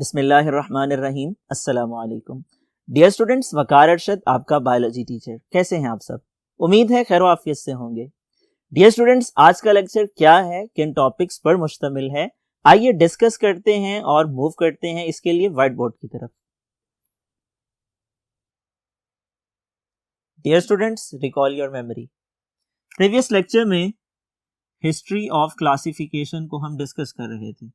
बिस्मिल्लाहिर्रहमानिर्रहीम, अस्सलामु अलैकुम। डियर स्टूडेंट्स, वकार अरशद आपका बायोलॉजी टीचर। कैसे हैं आप सब? उम्मीद है खैर आफियत से होंगे। डियर स्टूडेंट्स, आज का लेक्चर क्या है, किन टॉपिक्स पर मुश्तमिल है, आइए डिस्कस करते हैं और मूव करते हैं इसके लिए व्हाइट बोर्ड की तरफ। Dear students, recall your memory. Previous lecture में हिस्ट्री ऑफ क्लासिफिकेशन को हम डिस्कस कर रहे थे।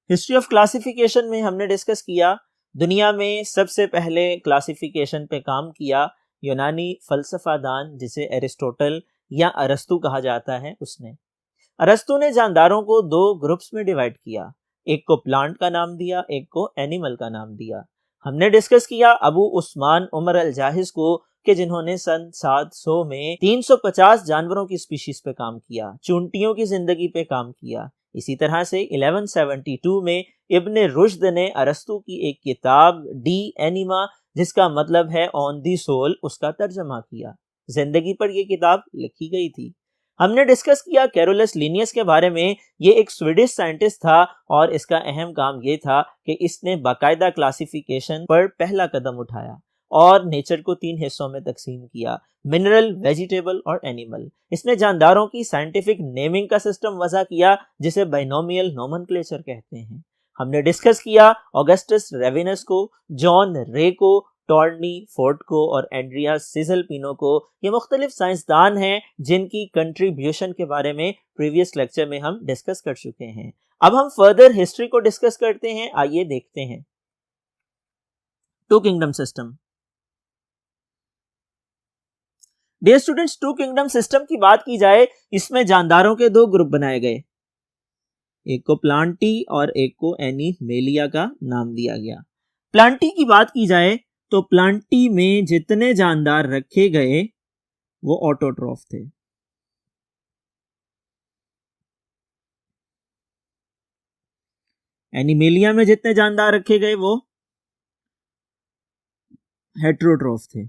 हिस्ट्री ऑफ क्लासिफिकेशन में हमने डिस्कस किया दुनिया में सबसे पहले क्लासिफिकेशन पे काम किया यूनानी फलसफादान जिसे एरिस्टोटल या अरस्तु कहा जाता है उसने। अरस्तु ने जानदारों को दो ग्रुप्स में डिवाइड किया, एक को प्लांट का नाम दिया, एक को एनिमल का नाम दिया। हमने डिस्कस किया अबू उस्मान उमर अल जाहिज को कि जिन्होंने सन 700 में 350 जानवरों की स्पीशीज पे काम किया, चूंटियों की जिंदगी पे काम किया। इसी तरह से 1172 में इब्न रुश्द ने अरस्तु की एक किताब डी एनिमा जिसका मतलब है ऑन दी सोल, उसका तर्जमा किया। जिंदगी पर यह किताब लिखी गई थी। हमने डिस्कस किया कैरोलस लिनियस के बारे में। ये एक स्वीडिश साइंटिस्ट था और इसका अहम काम ये था कि इसने बाकायदा क्लासिफिकेशन पर पहला कदम उठाया और नेचर को 3 हिस्सों में तकसीम किया, मिनरल, वेजिटेबल और एनिमल। इसने जानदारों की साइंटिफिक नेमिंग का सिस्टम वज़ा किया जिसे बाइनोमियल नोमेनक्लेचर कहते हैं। हमने डिस्कस किया ऑगस्टस रेविनस को, जॉन रे को, टॉर्नी फोर्ट को और एंड्रिया सिजलपिनो को। ये मुख्तलिफ साइंसदान हैं जिनकी कंट्रीब्यूशन के बारे में प्रीवियस लेक्चर में हम डिस्कस कर चुके हैं। अब हम फर्दर हिस्ट्री को डिस्कस करते हैं। आइए देखते हैं। Two kingdom system. Dear students, two kingdom system की बात की जाए, इसमें जानदारों के दो ग्रुप बनाए गए, एक को प्लांटी और एक को एनिमेलिया का नाम दिया गया। प्लांटी की बात की जाए तो प्लांटी में जितने जानदार रखे गए वो ऑटोट्रॉफ थे। एनिमेलिया में जितने जानदार रखे गए वो हेट्रोट्रॉफ थे।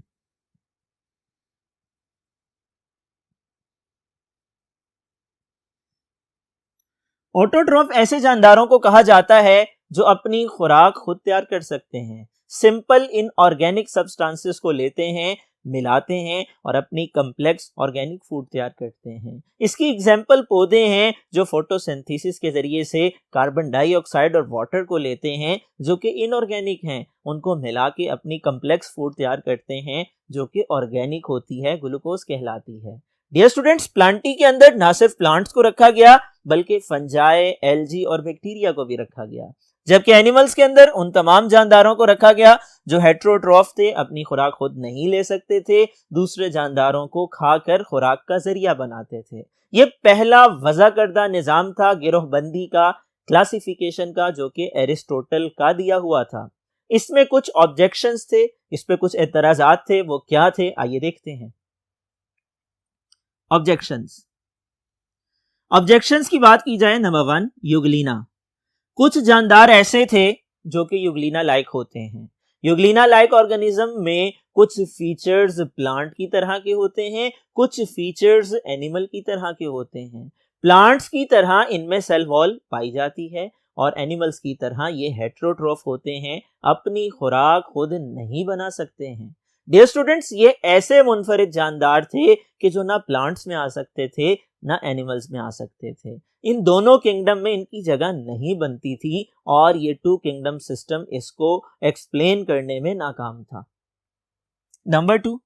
ऑटोट्रॉफ ऐसे जानदारों को कहा जाता है जो अपनी खुराक खुद तैयार कर सकते हैं, सिंपल इनऑर्गेनिक सब्सटेंसेस को लेते हैं, मिलाते हैं और अपनी कम्प्लेक्स ऑर्गेनिक फूड तैयार करते हैं। इसकी एग्जाम्पल पौधे हैं जो फोटोसिंथेसिस के जरिए से कार्बन डाइऑक्साइड और वाटर को लेते हैं जो कि इनऑर्गेनिक हैं, उनको मिला के अपनी कम्प्लेक्स फूड तैयार करते हैं जो कि ऑर्गेनिक होती है, ग्लूकोज कहलाती है। डियर स्टूडेंट्स, प्लांटी के अंदर ना सिर्फ प्लांट्स को रखा गया बल्कि फंजाई, एल्गी और बैक्टीरिया को भी रखा गया, जबकि एनिमल्स के अंदर उन तमाम जानदारों को रखा गया जो हेट्रोट्रॉफ थे, अपनी खुराक खुद नहीं ले सकते थे, दूसरे जानदारों को खाकर खुराक का जरिया बनाते थे। ये पहला वज़ा करदा निजाम था गिरोहबंदी का, क्लासिफिकेशन का, जो कि एरिस्टोटल का दिया हुआ था। इसमें कुछ ऑब्जेक्शंस थे, इस पे कुछ एतराजात थे। वो क्या थे, आइए देखते हैं। ऑब्जेक्शंस की बात की जाए, नंबर 1, युगलीना। कुछ जानदार ऐसे थे जो कि युगलीना लाइक होते हैं। युगलीना लाइक ऑर्गेनिज्म में कुछ फीचर्स प्लांट की तरह के होते हैं, कुछ फीचर्स एनिमल की तरह के होते हैं। प्लांट्स की तरह इनमें सेल वॉल पाई जाती है और एनिमल्स की तरह ये हेट्रोट्रॉफ होते हैं, अपनी खुराक खुद नहीं बना सकते हैं। डियर स्टूडेंट्स, ये ऐसे मुनफरिद जानदार थे कि जो ना प्लांट्स में आ सकते थे ना एनिमल्स में आ सकते थे। इन दोनों किंगडम में इनकी जगह नहीं बनती थी और ये टू किंगडम सिस्टम इसको एक्सप्लेन करने में नाकाम था। नंबर 2,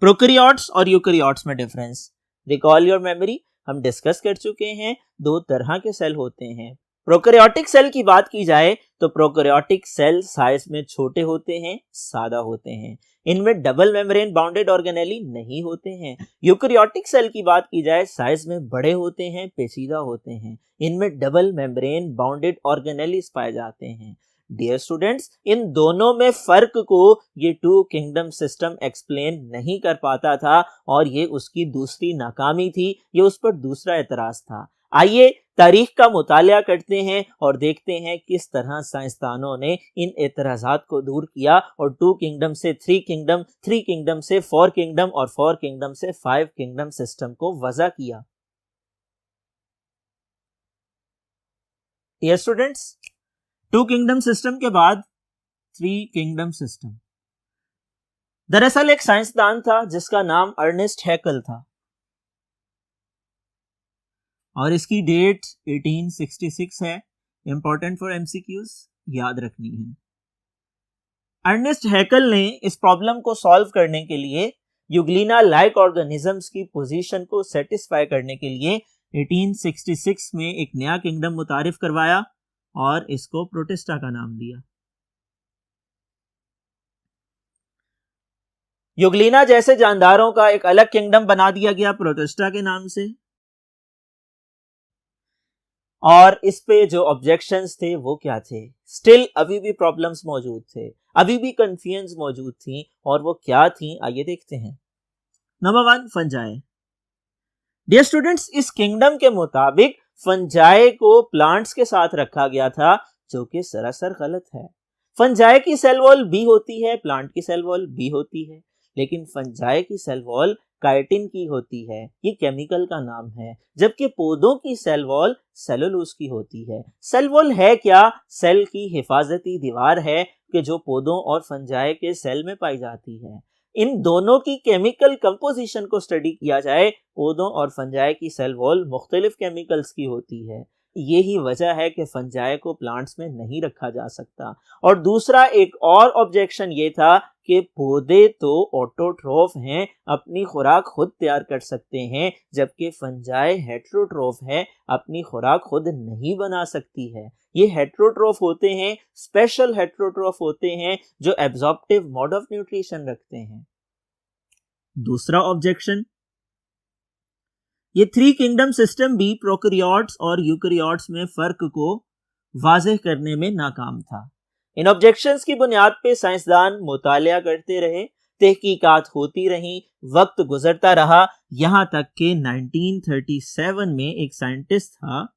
प्रोकैरियोट्स और यूकैरियोट्स में डिफरेंस। रिकॉल योर मेमोरी, हम डिस्कस कर चुके हैं, दो तरह के सेल होते हैं। प्रोकैरियोटिक सेल की बात की जाए तो प्रोकैरियोटिक सेल साइज में छोटे होते हैं, सादा होते हैं, इनमें डबल मेम्ब्रेन बाउंडेड ऑर्गेनेली नहीं होते हैं। यूकैरियोटिक सेल की बात की जाए, साइज में बड़े होते हैं, पेचीदा होते हैं, इनमें डबल मेम्ब्रेन बाउंडेड ऑर्गेनेली पाए जाते हैं। डियर स्टूडेंट्स, इन दोनों में फर्क को ये टू किंगडम सिस्टम एक्सप्लेन नहीं कर पाता था और ये उसकी दूसरी नाकामी थी, ये उस पर दूसरा एतराज था। आइए तारीख का मुतालिया करते हैं और देखते हैं किस तरह साइंसदानों ने इन एतराज़ात को दूर किया और टू किंगडम से थ्री किंगडम, थ्री किंगडम से फोर किंगडम और फोर किंगडम से फाइव किंगडम सिस्टम को वज़ा किया। डियर स्टूडेंट्स, 2 किंगडम सिस्टम के बाद 3 किंगडम सिस्टम। दरअसल एक साइंसदान था जिसका नाम अर्नेस्ट हैकल था और इसकी डेट 1866 है। इंपॉर्टेंट फॉर एमसीक्यूज, याद रखनी है। अर्नेस्ट हैकल ने इस प्रॉब्लम को सॉल्व करने के लिए यूग्लिना लाइक ऑर्गेनिजम्स की पोजीशन को सेटिस्फाई करने के लिए 1866 में एक नया किंगडम मुतारिफ करवाया और इसको प्रोटिस्टा का नाम दिया। यूग्लिना जैसे जानदारों का एक अलग किंगडम बना दिया गया प्रोटिस्टा के नाम से, और इस पे जो ऑब्जेक्शंस थे वो क्या थे? स्टिल अभी भी प्रॉब्लम्स मौजूद थे, अभी भी कंफ्यूजन मौजूद थी, और वो क्या थी आइए देखते हैं। Number 1, fungi. डियर स्टूडेंट्स, इस किंगडम के मुताबिक फंजाई को प्लांट्स के साथ रखा गया था, जो कि सरासर गलत है। फंजाई की सेल वॉल बी होती है, प्लांट की सेल वॉल बी होती है, लेकिन फंजाई की सेल वॉल काइटिन की होती है, ये केमिकल का नाम है, जबकि पौधों की सेल वॉल सेलुलोज की होती है। सेल वॉल है क्या? सेल की हिफाजती दीवार है कि जो पौधों और फंजाई के सेल में पाई जाती है। इन दोनों की केमिकल कंपोजिशन को स्टडी किया जाए, पौधों और फंजाई की सेल वॉल मुख्तलिफ केमिकल्स की होती है। यही वजह है कि फंजाई को प्लांट्स में नहीं रखा जा सकता। और दूसरा एक और ऑब्जेक्शन ये था कि पौधे तो ऑटोट्रोफ हैं, अपनी खुराक खुद तैयार कर सकते हैं, जबकि फंजाई हेटेरोट्रोफ है, अपनी खुराक खुद नहीं बना सकती है। ये हेटेरोट्रोफ होते हैं, स्पेशल हेटेरोट्रोफ होते हैं, जो एब्जॉर्प्टिव मोड ऑफ न्यूट्रिशन रखते हैं। दूसरा ऑब्जेक्शन, ये 3 किंगडम सिस्टम भी प्रोकैरियोट्स और यूकैरियोट्स में फर्क को वाज़ेह करने में नाकाम था। इन ऑब्जेक्शंस की बुनियाद पे साइंसदान मुतालिया करते रहे, तहकीकात होती रहीं, वक्त गुजरता रहा, यहाँ तक कि 1937 में एक साइंटिस्ट था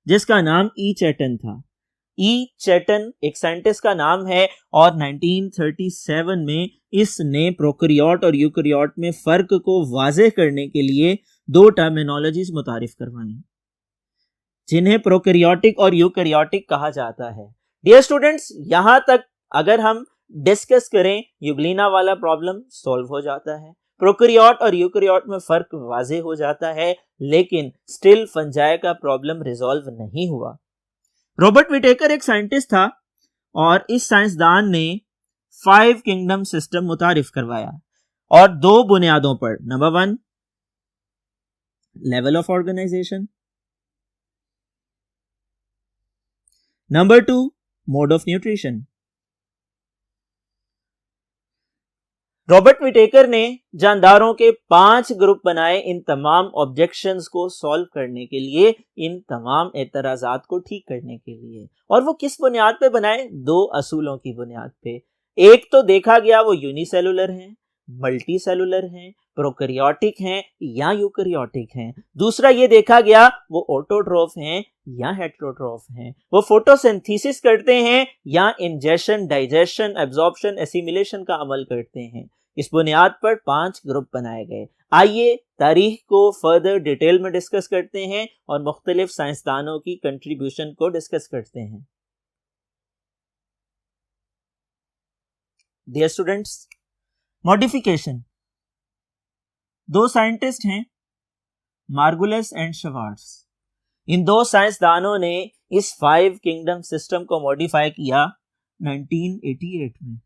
जिसका नाम ई चैटन था। ई चैटन एक साइंटिस्ट का नाम है और 1937 में इसने प्रोकैरियोट और यूकैरियोट में फर्क को वाज़ेह करने के लिए 2 टर्मिनोलॉजीज मुतारिफ करवाई, जिन्हें प्रोकैरियोटिक और यूकैरियोटिक कहा जाता है। डियर स्टूडेंट्स, यहां तक अगर हम डिस्कस करें, यूग्लिना वाला प्रॉब्लम सॉल्व हो जाता है, प्रोकैरियोट और यूकैरियोट में फर्क वाज़ेह हो जाता है, लेकिन स्टिल फंजाई का प्रॉब्लम रिजॉल्व नहीं हुआ। रॉबर्ट विटेकर एक साइंटिस्ट था और इस साइंसदान ने 5 किंगडम सिस्टम मुतारिफ करवाया, और 2 बुनियादों पर। Number 1, level of organization. Number 2, mode of nutrition. Robert Whittaker ने जानदारों के 5 ग्रुप बनाए इन तमाम ऑब्जेक्शंस को सॉल्व करने के लिए, इन तमाम एतराजात को ठीक करने के लिए। और वो किस बुनियाद पे बनाए? 2 असूलों की बुनियाद पे। एक तो देखा गया वो यूनिसेलुलर हैं, मल्टी सेलुलर हैं, प्रोकैरियोटिक हैं या यूकैरियोटिक हैं। दूसरा ये देखा गया वो ऑटोट्रोफ हैं या हेटेरोट्रोफ हैं, वो फोटोसिंथेसिस करते हैं या इंजेशन, डाइजेशन, एब्जॉर्प्शन, एसिमिलेशन का अमल करते हैं। इस बुनियाद पर 5 ग्रुप बनाए गए। आइए तारीख को फर्दर डिटेल में डिस्कस करते हैं और मुख्तलिफ साइंसदानों की कंट्रीब्यूशन को डिस्कस करते हैं। Dear students, modification. 2 साइंटिस्ट हैं, मार्गुलिस एंड शवार्ट्ज। इन 2 साइंसदानों ने इस 5 किंगडम सिस्टम को मॉडिफाई किया 1988 में।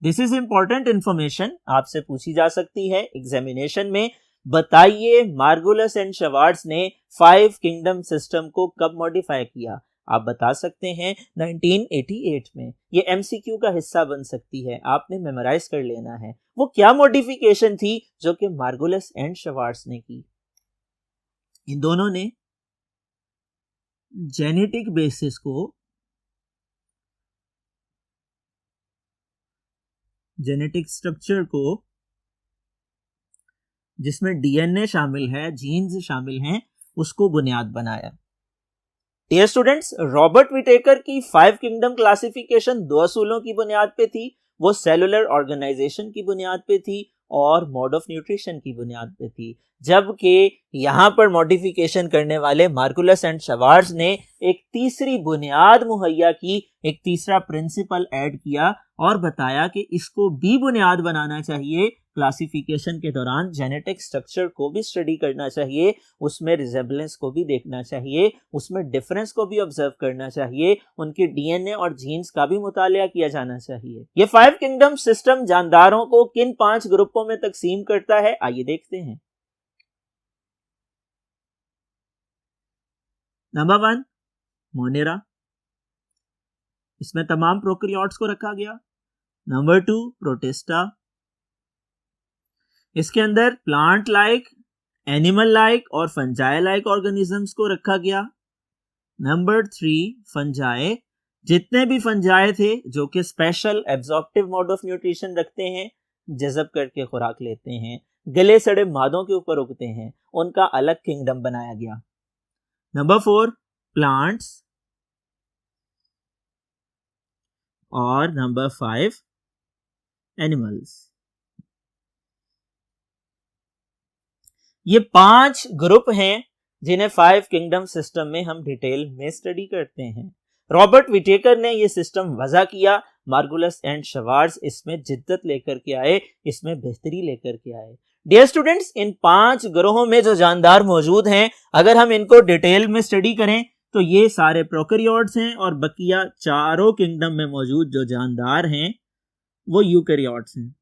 दिस इज इंपॉर्टेंट इंफॉर्मेशन, आपसे पूछी जा सकती है एग्जामिनेशन में। बताइए मार्गुलिस एंड शवार्ट्ज ने 5 किंगडम सिस्टम को कब मॉडिफाई किया? आप बता सकते हैं 1988 में। ये एमसीक्यू का हिस्सा बन सकती है, आपने मेमोराइज कर लेना है। वो क्या मॉडिफिकेशन थी जो कि मार्गुलिस एंड शवार्ट्ज ने की? इन दोनों ने जेनेटिक बेसिस को, जेनेटिक स्ट्रक्चर को, जिसमें डीएनए शामिल है, जीन्स शामिल हैं, उसको बुनियाद बनाया। डियर स्टूडेंट्स, रॉबर्ट विटेकर की 5 किंगडम क्लासिफिकेशन 2 असूलों की बुनियाद पे थी। वो सेलुलर ऑर्गेनाइजेशन की बुनियाद पे थी और मोड ऑफ न्यूट्रिशन की बुनियाद पे थी, जबकि यहाँ पर मॉडिफिकेशन करने वाले मार्कुलस एंड शवार्ट्ज ने एक तीसरी बुनियाद मुहैया की, एक तीसरा प्रिंसिपल ऐड किया और बताया कि इसको भी बुनियाद बनाना चाहिए। क्लासिफिकेशन के दौरान जेनेटिक स्ट्रक्चर को भी स्टडी करना चाहिए, उसमें रिजेम्बलेंस को भी देखना चाहिए, उसमें डिफरेंस को भी ऑब्जर्व करना चाहिए, उनकी डीएनए और जीन्स का भी मुतालिया किया जाना चाहिए। ये 5 किंगडम सिस्टम जानदारों को किन 5 ग्रुपों में तकसीम करता है, आइए देखते हैं। नंबर 1 मोनेरा, इसमें तमाम प्रोकैरियोट्स को रखा गया। नंबर 2 प्रोटिस्टा, इसके अंदर प्लांट लाइक, एनिमल लाइक और फंजाई लाइक ऑर्गेनिजम्स को रखा गया। नंबर 3 फंजाई, जितने भी फंजाई थे जो कि special absorptive mode of nutrition रखते हैं, जज़ब करके खुराक लेते हैं, गले सड़े मादों के ऊपर उगते हैं, उनका अलग किंगडम बनाया गया। नंबर 4 प्लांट्स और नंबर 5 एनिमल्स। ये 5 ग्रुप हैं जिन्हें 5 किंगडम सिस्टम में हम डिटेल में स्टडी करते हैं। रॉबर्ट विटेकर ने ये सिस्टम वज़ा किया, मार्कुलस एंड शवार्ट्ज इसमें जिद्दत लेकर के आए, इसमें बेहतरी लेकर के आए। डियर स्टूडेंट्स, इन 5 ग्रोहों में जो जानदार मौजूद हैं, अगर हम इनको डिटेल में स्टडी करें तो ये सारे प्रोकैरियोट्स हैं और बकिया चारों किंगडम में मौजूद जो जानदार हैं वो यूकैरियोट्स हैं।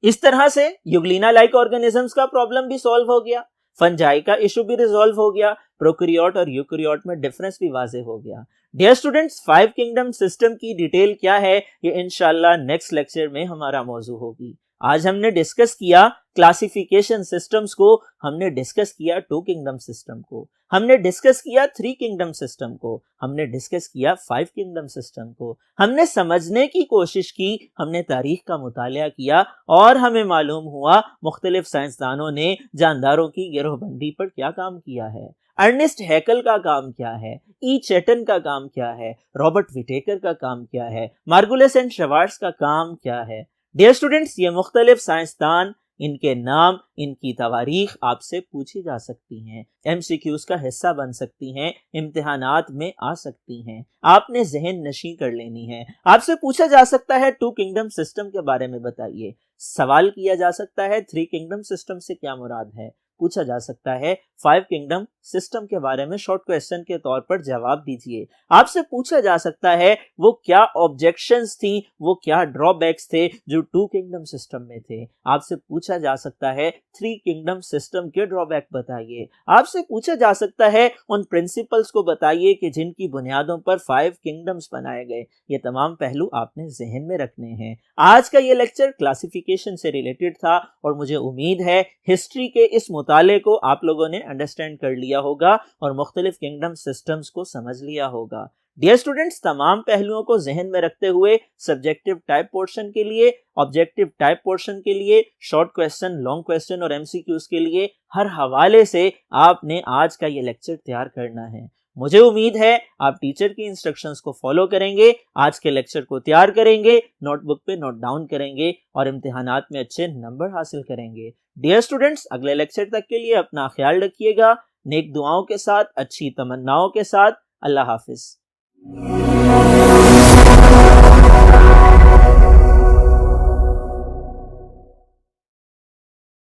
इस तरह से यूग्लिना लाइक ऑर्गेनिजम्स का प्रॉब्लम भी सॉल्व हो गया, फंजाई का इशू भी रिजॉल्व हो गया, प्रोकैरियोट और यूकैरियोट में डिफरेंस भी वाज़ेह हो गया। डियर स्टूडेंट्स, 5 किंगडम सिस्टम की डिटेल क्या है, ये इंशाल्लाह नेक्स्ट लेक्चर में हमारा मौजू होगी। आज हमने डिस्कस किया क्लासिफिकेशन सिस्टम्स को, हमने डिस्कस किया 2 किंगडम सिस्टम को, हमने डिस्कस किया 3 किंगडम सिस्टम को, हमने डिस्कस किया 5 किंगडम सिस्टम को, हमने समझने की कोशिश की, हमने तारीख का मुतालिया किया और हमें मालूम हुआ मुख्तलिफ साइंसदानों ने जानदारों की गिरोहबंदी पर क्या काम किया है। अर्नेस्ट हैकल का काम क्या है, ई चैटन का काम क्या है, रॉबर्ट विटेकर का काम क्या है, मार्कुलस एंड शवार्ट्ज का काम क्या है। डियर स्टूडेंट्स, ये मुख्तलिफ साइंसदान, इनके नाम, इनकी तवारीख आपसे पूछी जा सकती हैं, एमसीक्यूज का हिस्सा बन सकती हैं, इम्तिहानात में आ सकती हैं, आपने जहन नशी कर लेनी है। आपसे पूछा जा सकता है 2 किंगडम सिस्टम के बारे में बताइए, सवाल किया जा सकता है 3 किंगडम सिस्टम से क्या मुराद है, पूछा जा सकता है 5 किंगडम सिस्टम के बारे में शॉर्ट क्वेश्चन के तौर पर जवाब दीजिए। आपसे पूछा जा सकता है वो क्या ऑब्जेक्शंस थी, वो क्या ड्रॉबैक्स थे जो 2 किंगडम सिस्टम में थे। आपसे पूछा जा सकता है 3 किंगडम सिस्टम के ड्रॉबैक बताइए। आपसे पूछा जा सकता है उन प्रिंसिपल्स को बताइए कि जिनकी बुनियादों पर 5 किंगडम्स बनाए गए। ये तमाम पहलू आपने जहन में रखने हैं। आज का ये लेक्चर क्लासिफिकेशन से रिलेटेड था और मुझे उम्मीद है हिस्ट्री के इस मुताले को आप लोगों ने अंडरस्टैंड कर लिया होगा और मुख्तलिफ किंगडम सिस्टम्स को समझ लिया होगा। डियर स्टूडेंट्स, तमाम पहलुओं को जहन में रखते हुए सब्जेक्टिव टाइप पोर्शन के लिए, ऑब्जेक्टिव टाइप पोर्शन के लिए, शॉर्ट क्वेश्चन, लॉन्ग क्वेश्चन और एमसीक्यूज के लिए हर हवाले से आपने आज का ये लेक्चर तैयार करना है। मुझे उम्मीद है आप टीचर की इंस्ट्रक्शंस को फॉलो करेंगे, आज के लेक्चर को तैयार करेंगे, नोटबुक पे नोट डाउन करेंगे और इम्तिहानात में अच्छे नंबर हासिल करेंगे। डियर स्टूडेंट्स, अगले लेक्चर तक के लिए अपना ख्याल रखिएगा, नेक दुआओं के साथ, अच्छी तमन्नाओं के साथ। अल्लाह हाफिज।